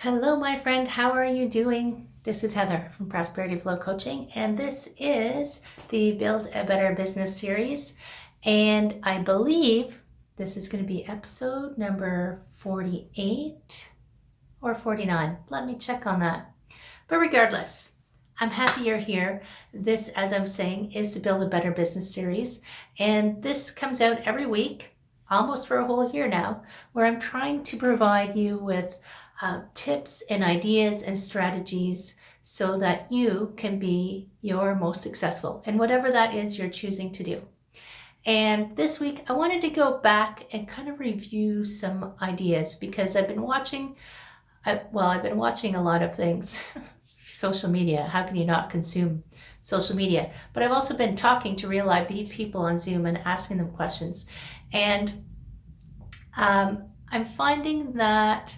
Hello, my friend. How are you doing? This is Heather from Prosperity Flow Coaching, and this is the Build a Better Business series. And I believe this is going to be episode number 48 or 49. Let me check on that. But regardless, I'm happy you're here. This, as I'm saying, is the Build a Better Business series. And this comes out every week, almost for a whole year now, where I'm trying to provide you with tips and ideas and strategies so that you can be your most successful in whatever that is you're choosing to do. And this week I wanted to go back and kind of review some ideas because I've been watching a lot of things. Social media, how can you not consume social media? But I've also been talking to real live people on Zoom and asking them questions. And I'm finding that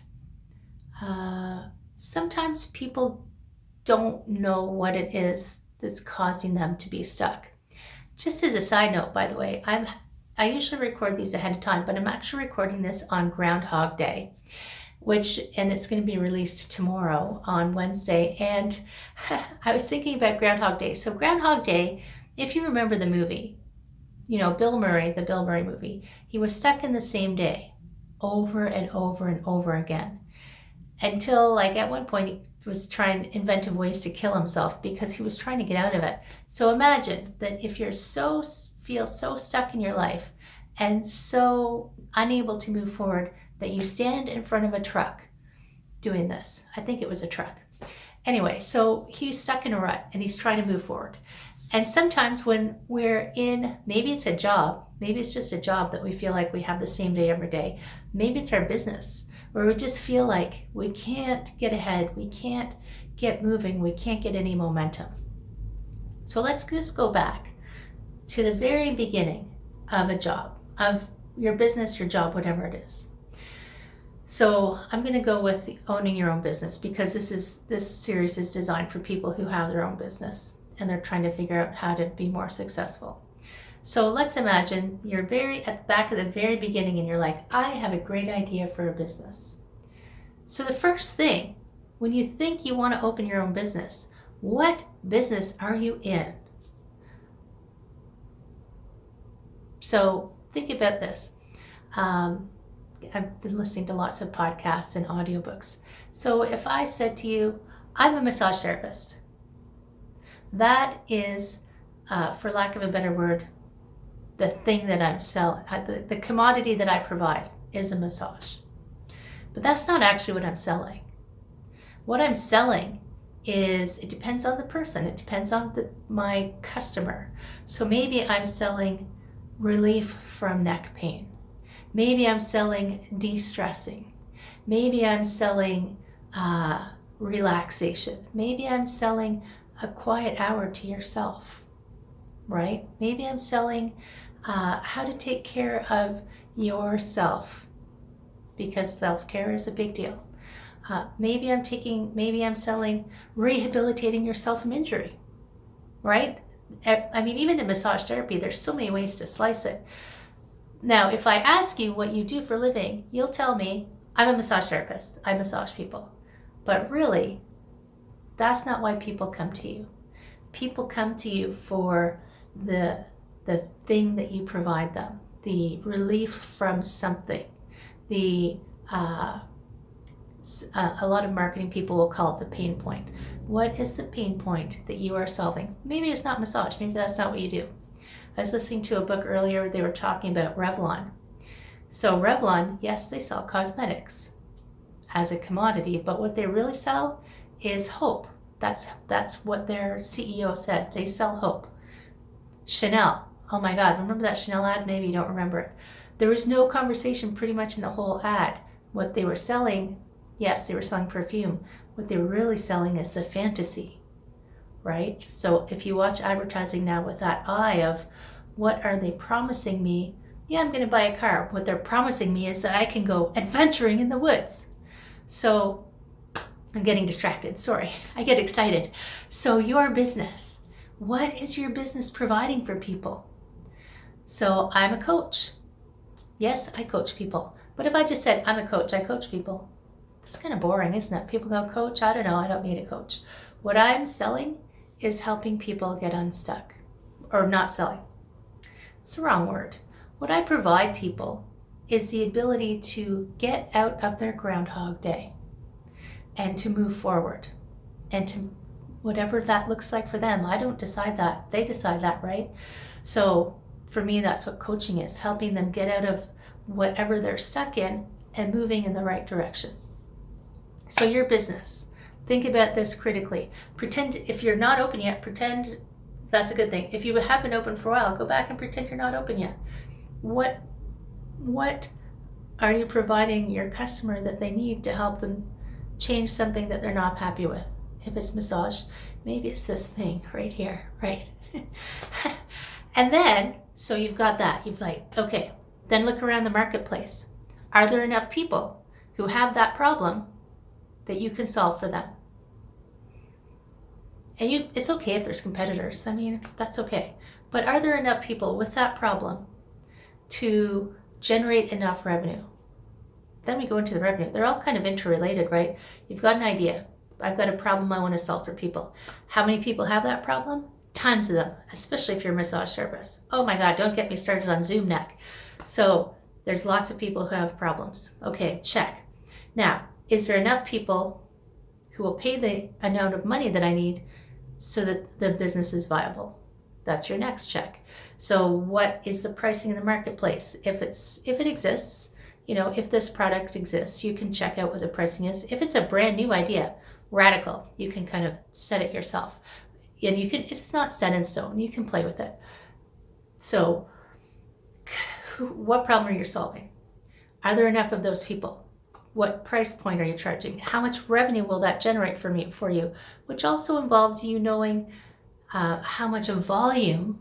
sometimes people don't know what it is that's causing them to be stuck. Just as a side note, by the way, I usually record these ahead of time, but I'm actually recording this on Groundhog Day, and it's going to be released tomorrow on Wednesday. And I was thinking about Groundhog Day. So Groundhog Day, if you remember the movie, Bill Murray, the Bill Murray movie, he was stuck in the same day over and over and over again. Until at one point he was trying inventive ways to kill himself because he was trying to get out of it. So imagine that if you're feel so stuck in your life and so unable to move forward that you stand in front of a truck doing this. I think it was a truck. Anyway, so he's stuck in a rut and he's trying to move forward. And sometimes when we're in, maybe it's a job, maybe it's just a job that we feel like we have the same day every day. Maybe it's our business, where we just feel like we can't get ahead, we can't get moving, we can't get any momentum. So let's just go back to the very beginning of a job, of your business, your job, whatever it is. So I'm going to go with owning your own business because this series is designed for people who have their own business and they're trying to figure out how to be more successful. So let's imagine you're at the back of the very beginning and you're like, I have a great idea for a business. So the first thing, when you think you want to open your own business, what business are you in? So think about this. I've been listening to lots of podcasts and audiobooks. So if I said to you, I'm a massage therapist, that is, for lack of a better word, the thing that I'm selling, the commodity that I provide is a massage. But that's not actually what I'm selling. What I'm selling is, it depends on the person. It depends on my customer. So maybe I'm selling relief from neck pain. Maybe I'm selling de-stressing. Maybe I'm selling relaxation. Maybe I'm selling a quiet hour to yourself, right? Maybe I'm selling how to take care of yourself, because self-care is a big deal. Maybe I'm selling rehabilitating yourself from injury, right? I mean, even in massage therapy, there's so many ways to slice it. Now, if I ask you what you do for a living, you'll tell me, I'm a massage therapist. I massage people. But really, that's not why people come to you. People come to you for the thing that you provide them, the relief from something. A lot of marketing people will call it the pain point. What is the pain point that you are solving? Maybe it's not massage. Maybe that's not what you do. I was listening to a book earlier. They were talking about Revlon. So Revlon, yes, they sell cosmetics as a commodity, but what they really sell is hope. That's what their CEO said. They sell hope. Chanel. Oh my God, remember that Chanel ad? Maybe you don't remember it. There was no conversation pretty much in the whole ad. What they were selling, yes, they were selling perfume. What they were really selling is the fantasy, right? So if you watch advertising now with that eye of what are they promising me? Yeah, I'm going to buy a car. What they're promising me is that I can go adventuring in the woods. So I'm getting distracted. Sorry, I get excited. So your business, what is your business providing for people? So I'm a coach. Yes, I coach people. But if I just said I'm a coach, I coach people, It's kind of boring, isn't it? People go, coach, I don't know, I don't need a coach. What I'm selling is helping people get unstuck. Or not selling. It's the wrong word. What I provide people is the ability to get out of their Groundhog Day and to move forward and to whatever that looks like for them. I don't decide that. They decide that, right? So for me, that's what coaching is, helping them get out of whatever they're stuck in and moving in the right direction. So your business, think about this critically. Pretend, if you're not open yet, pretend that's a good thing. If you have been open for a while, go back and pretend you're not open yet. What are you providing your customer that they need to help them change something that they're not happy with? If it's massage, maybe it's this thing right here, right? And then, so you've got that. You've like, okay, then look around the marketplace. Are there enough people who have that problem that you can solve for them? And it's okay if there's competitors. I mean, that's okay. But are there enough people with that problem to generate enough revenue? Then we go into the revenue. They're all kind of interrelated, right? You've got an idea. I've got a problem I want to solve for people. How many people have that problem? Tons of them, especially if you're a massage therapist. Oh my God, don't get me started on Zoom neck. So there's lots of people who have problems. Okay, check. Now, is there enough people who will pay the amount of money that I need so that the business is viable? That's your next check. So what is the pricing in the marketplace? If it exists, if this product exists, you can check out what the pricing is. If it's a brand new idea, radical, you can kind of set it yourself. And it's not set in stone. You can play with it. So what problem are you solving? Are there enough of those people? What price point are you charging? How much revenue will that generate for you? Which also involves you knowing how much of volume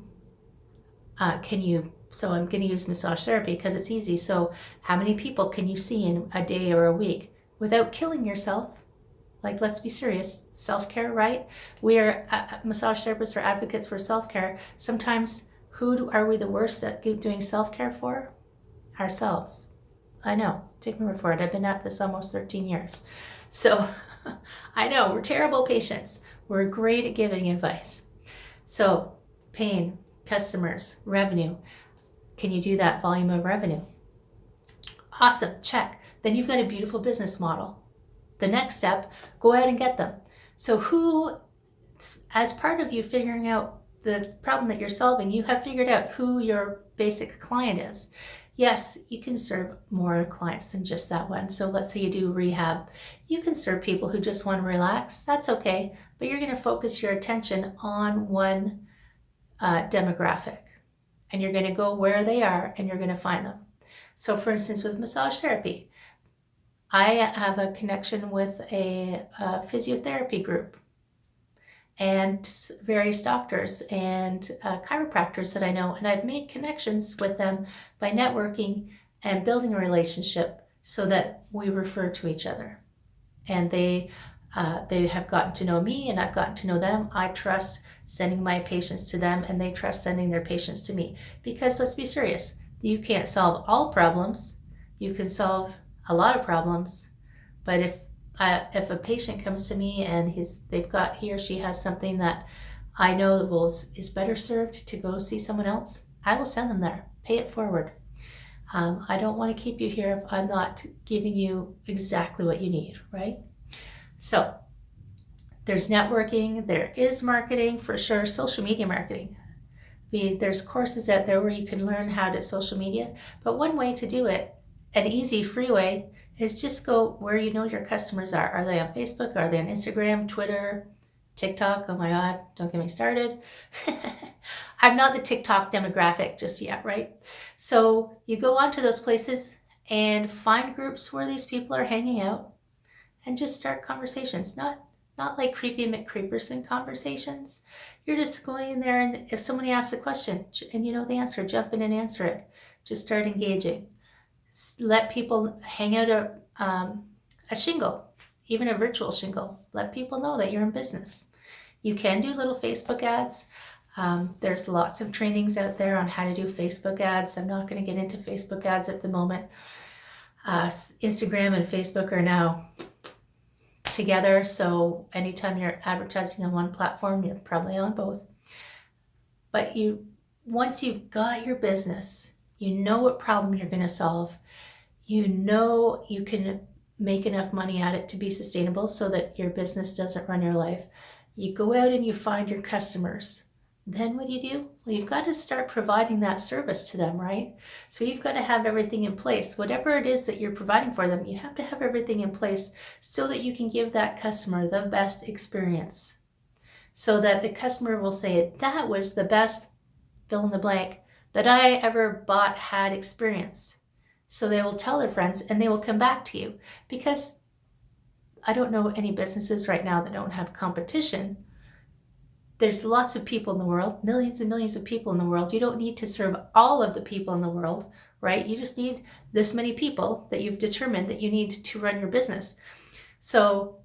can you, so I'm going to use massage therapy because it's easy. So how many people can you see in a day or a week without killing yourself? Like, let's be serious, self-care, right? We are massage therapists or advocates for self-care. Sometimes are we the worst at doing self-care for? Ourselves. I know, take my word for it. I've been at this almost 13 years. So I know, we're terrible patients. We're great at giving advice. So pain, customers, revenue. Can you do that volume of revenue? Awesome, check. Then you've got a beautiful business model. The next step, go out and get them. So as part of you figuring out the problem that you're solving, you have figured out who your basic client is. Yes, you can serve more clients than just that one. So let's say you do rehab. You can serve people who just want to relax. That's okay. But you're going to focus your attention on one demographic. And you're going to go where they are and you're going to find them. So for instance, with massage therapy, I have a connection with a physiotherapy group and various doctors and chiropractors that I know. And I've made connections with them by networking and building a relationship so that we refer to each other. And they have gotten to know me and I've gotten to know them. I trust sending my patients to them and they trust sending their patients to me. Because let's be serious, you can't solve all problems. You can solve a lot of problems, but if a patient comes to me and he or she has something that I know is better served to go see someone else, I will send them there. Pay it forward. I don't want to keep you here if I'm not giving you exactly what you need, right? So there's networking, there is marketing for sure, social media marketing. There's courses out there where you can learn how to social media, but one way to do it, an easy, free way, is just go where you know your customers are. Are they on Facebook? Are they on Instagram, Twitter, TikTok? Oh my God, don't get me started. I'm not the TikTok demographic just yet, right? So you go onto those places and find groups where these people are hanging out and just start conversations. Not like creepy McCreeperson conversations. You're just going in there and if somebody asks a question and you know the answer, jump in and answer it. Just start engaging. Let people hang out a shingle, even a virtual shingle. Let people know that you're in business. You can do little Facebook ads. There's lots of trainings out there on how to do Facebook ads. I'm not going to get into Facebook ads at the moment. Instagram and Facebook are now together. So anytime you're advertising on one platform, you're probably on both. But once you've got your business, you know what problem you're going to solve. You know you can make enough money at it to be sustainable so that your business doesn't run your life. You go out and you find your customers. Then what do? Well, you've got to start providing that service to them, right? So you've got to have everything in place. Whatever it is that you're providing for them, you have to have everything in place so that you can give that customer the best experience. So that the customer will say, that was the best fill in the blank that I ever had experienced. So they will tell their friends and they will come back to you, because I don't know any businesses right now that don't have competition. There's lots of people in the world, millions and millions of people in the world. You don't need to serve all of the people in the world, right? You just need this many people that you've determined that you need to run your business. So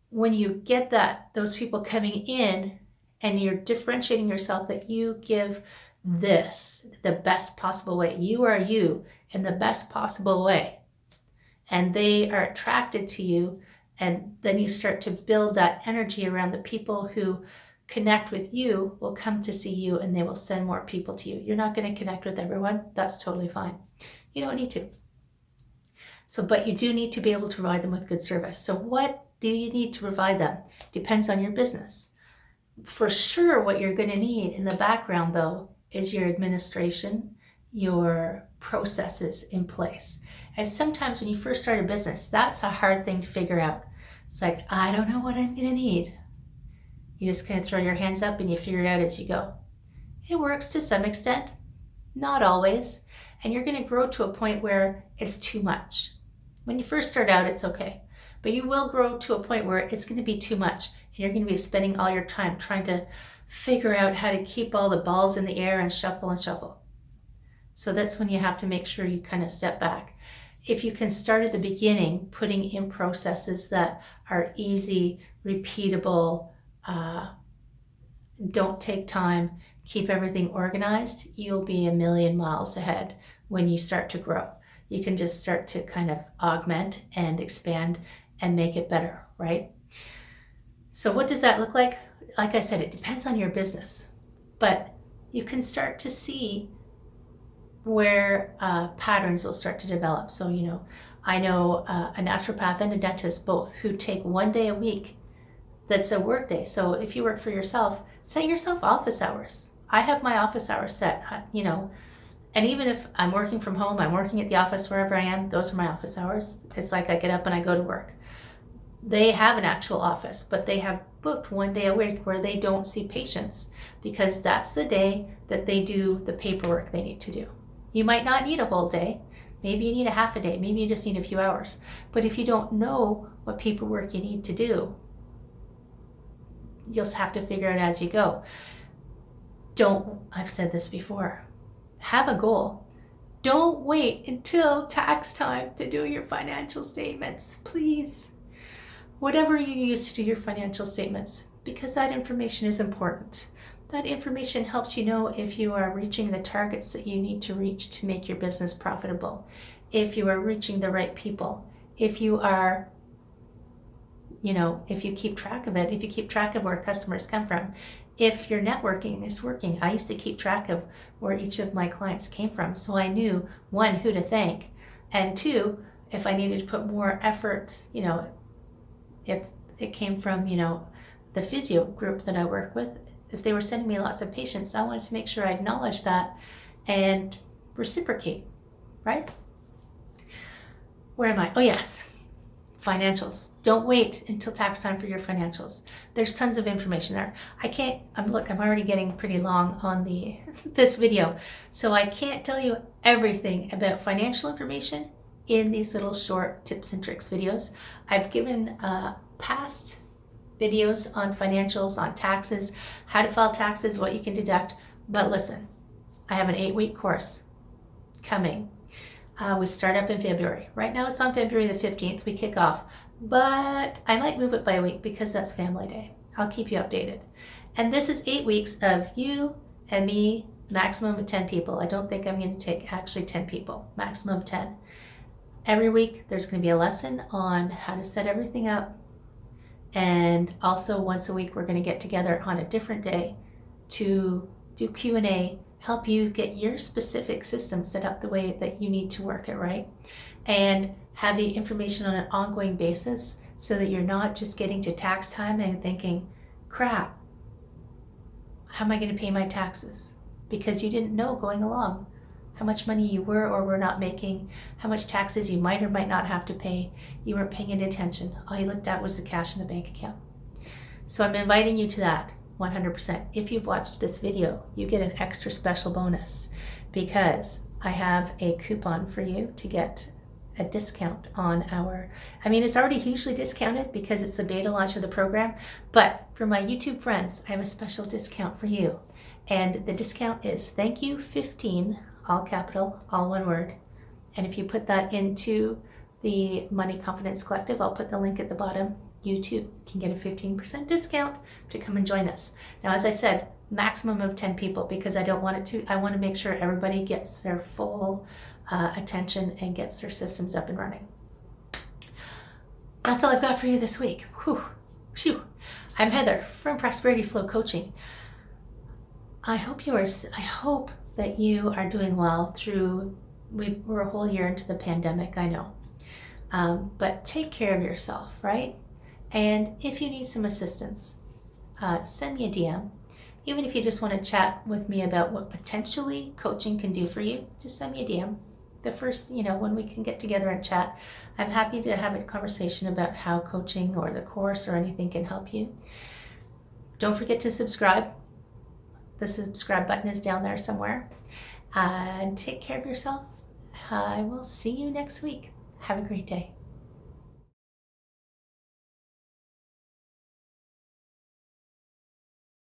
when you get those people coming in and you're differentiating yourself, that you give this the best possible way. You are you in the best possible way. And they are attracted to you. And then you start to build that energy around the people who connect with you, will come to see you, and they will send more people to you. You're not going to connect with everyone. That's totally fine. You don't need to. So, but you do need to be able to provide them with good service. So what do you need to provide them? Depends on your business. For sure, what you're going to need in the background, though, is your administration, your processes in place. And sometimes when you first start a business, that's a hard thing to figure out. It's like, I don't know what I'm going to need. You just kind of throw your hands up and you figure it out as you go. It works to some extent, not always. And you're going to grow to a point where it's too much. When you first start out, it's okay. But you will grow to a point where it's going to be too much. And you're going to be spending all your time trying to figure out how to keep all the balls in the air and shuffle and shuffle. So that's when you have to make sure you kind of step back. If you can start at the beginning, putting in processes that are easy, repeatable, don't take time, keep everything organized, you'll be a million miles ahead when you start to grow. You can just start to kind of augment and expand and make it better, right? So what does that look like? Like I said, it depends on your business, but you can start to see where patterns will start to develop. So, I know a naturopath and a dentist both who take one day a week that's a work day. So if you work for yourself, set yourself office hours. I have my office hours set, and even if I'm working from home, I'm working at the office, wherever I am, those are my office hours. It's like I get up and I go to work. They have an actual office, but they have booked one day a week where they don't see patients, because that's the day that they do the paperwork they need to do. You might not need a whole day. Maybe you need a half a day. Maybe you just need a few hours. But if you don't know what paperwork you need to do, you'll have to figure it as you go. I've said this before, have a goal. Don't wait until tax time to do your financial statements, please. Whatever you use to do your financial statements, because that information is important. That information helps you know if you are reaching the targets that you need to reach to make your business profitable, if you are reaching the right people, if you are, if you keep track of it, if you keep track of where customers come from, if your networking is working. I used to keep track of where each of my clients came from, so I knew, one, who to thank, and two, if I needed to put more effort, if it came from, the physio group that I work with, if they were sending me lots of patients, I wanted to make sure I acknowledge that and reciprocate, right? Where am I? Oh, yes. Financials. Don't wait until tax time for your financials. There's tons of information there. I'm already getting pretty long on this video, so I can't tell you everything about financial information in these little short tips and tricks videos. I've given past videos on financials, on taxes, how to file taxes, what you can deduct. But listen, I have an 8-week course coming. We start up in February. Right now it's on February the 15th. We kick off, but I might move it by a week because that's family day. I'll keep you updated. And this is 8 weeks of you and me, maximum of 10 people. I don't think I'm going to take actually 10 people, maximum of 10. Every week there's going to be a lesson on how to set everything up, And also once a week, we're going to get together on a different day to do Q&A, help you get your specific system set up the way that you need to work it, right? And have the information on an ongoing basis so that you're not just getting to tax time and thinking, crap, how am I going to pay my taxes? Because you didn't know going along how much money you were or were not making, how much taxes you might or might not have to pay. You weren't paying any attention. All you looked at was the cash in the bank account. So I'm inviting you to that 100%. If you've watched this video, you get an extra special bonus because I have a coupon for you to get a discount on it's already hugely discounted because it's the beta launch of the program, but for my YouTube friends, I have a special discount for you. And the discount is thank you 15, all capital, all one word. And if you put that into the Money Confidence Collective, I'll put the link at the bottom. You too can get a 15% discount to come and join us. Now, as I said, maximum of 10 people because I want to make sure everybody gets their full attention and gets their systems up and running. That's all I've got for you this week. Phew. I'm Heather from Prosperity Flow Coaching. I hope that you are doing well we're a whole year into the pandemic, I know. But take care of yourself, right? And if you need some assistance, send me a DM. Even if you just want to chat with me about what potentially coaching can do for you, just send me a DM. The first, when we can get together and chat, I'm happy to have a conversation about how coaching or the course or anything can help you. Don't forget to subscribe. The subscribe button is down there somewhere. And take care of yourself. I will see you next week. Have a great day.